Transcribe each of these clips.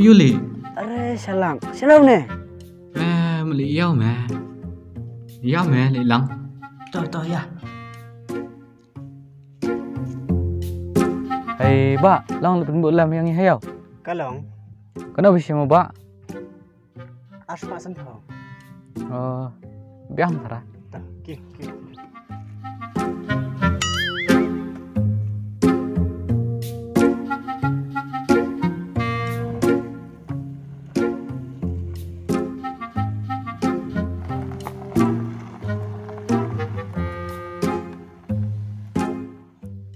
yêu lì. Are Shalak, Shalak nè. Mẹ mà lì yêu mẹ. Yêu mẹ lì lắm. Toh ya. Hey, Ba, long lepas buat lam yang ni hayau. Kalong, Kenapa bisa mau Ba? asma sentau. Oh, biang sarah. Toh, ki.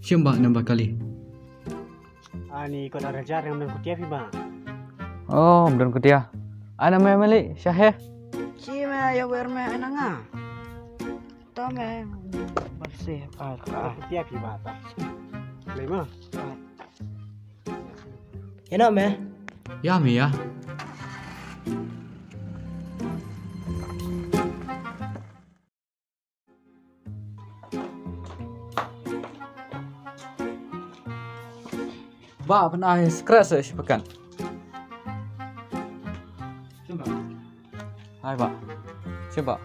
Shim ba nambah kali. Ani kau dah rajar yang menang kutia bang. Oh, benar ke dia? Ana mai mali Shahe. Shim ya berme enanga. Toh me bersih apa kutia bang ta. Lima. Enak me? Ya mẹ ya. Ba, pernah scratch saya pekan. Shim ba. Hai Ba. Siapa?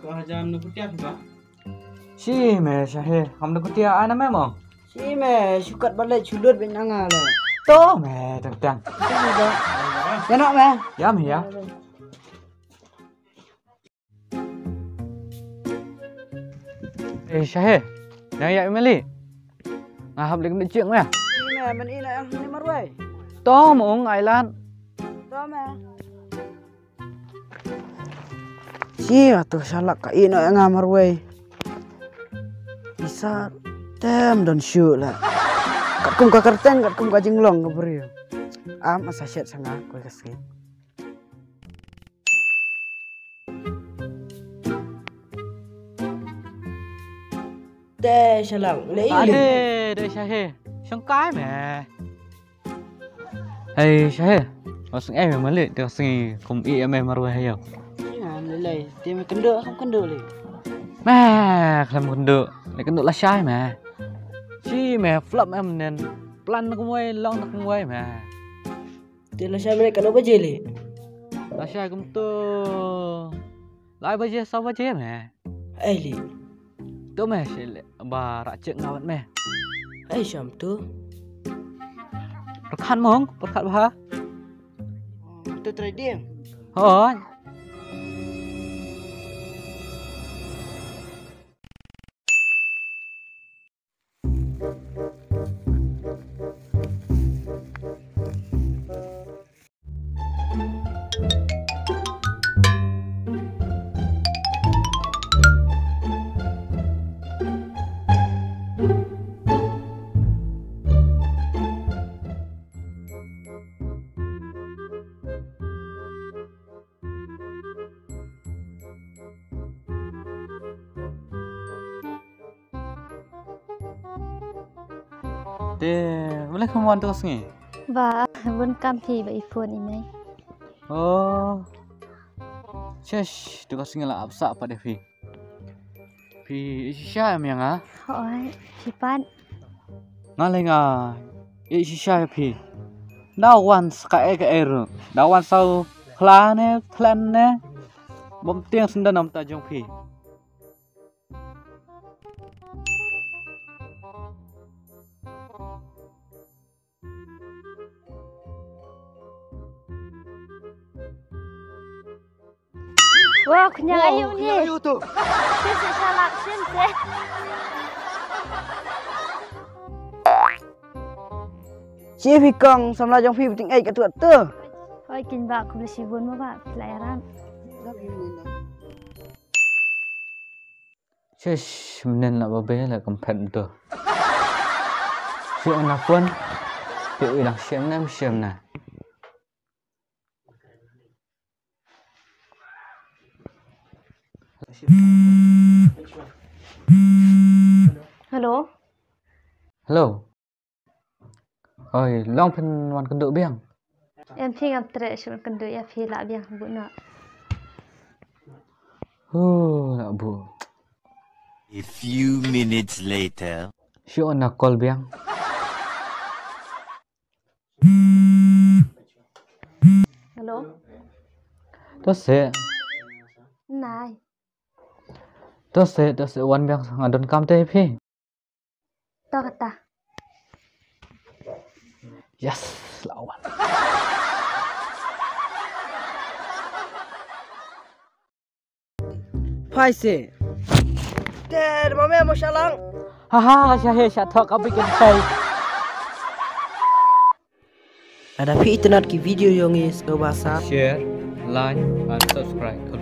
Kau hajar nak kutia ba. Si me Shahe, ham nak dia ana mai mong. Shim sukat balik culut benanga le. To me tang. Enak me? Ya me ya. Eh Shahe, yang ya mali. Ngahap lagi nak cik me. Shim men ina yang ni marwai. To mong Island. Toh me. Shim atuh Shalak ka ina yang marwai. Bisa tem dan shoot lah. Kat kum ka kerteng, kat kum ka jinglong ka beri. Am asa syet sanga ko kasi. Teh Shalak, le Ade, de Shahe. Sang cái mẹ. Hey Shahe, masuk em mali dia sini kum i em marwah hayau. Jangan lelai, dia me kenduk không kenduk le. Mẹ, làm con được, lại con được là sai mà. Chi mẹ flop em nên plan nó không quay, long nó không quay mà. Dia la syai mereka kenduk baje le. Là sai cũng tu. Lại bây giờ sao bây giờ mẹ? Le. Tu mẹ sẽ bà rạ chuyện ngào mẹ. Syam tu. Perkan mong, perkan bah. Tu try dia. Oh. Dia, boleh kamu antar sini? Và vân cam thì bị phun ini này. Oh. Cesh, tu kau sini lah absak pada Fi. Fi, Ilarisha em yang ah? Hỏi Shipara. Ngalai ngah, Ilarisha Fi. Dawan sekai ke air, dawan sau klan ne, bom tiang sendan nam tajong Fi. Wah, kenyang ayu ni. Ayu tu. Sini Shalak, sini. Chi phi kong samla jong phi ting ai ka tu tu. Hỏi kinh bạc không được xí vốn mà bạn lại ram. Cesh, menen nak babe lah kompet tu. Siapa nak pun, dia ulang Shim na. Hello. Hello. Ôi, long pen wan kan duk biang. Em phi ngam tre shul kan do ya phi la biang bu na. Nak bu. A few minutes later. Siapa nak call biang? hello Đó sẽ này one biang ngadon kam teh phi. to kata Yes, lawan. Phai se. Ter mame mo Shalak. Haha, Shahe shatok kau bikin say. Ada pi internet ki video yang is ke WhatsApp. Share, like, and subscribe. Kalau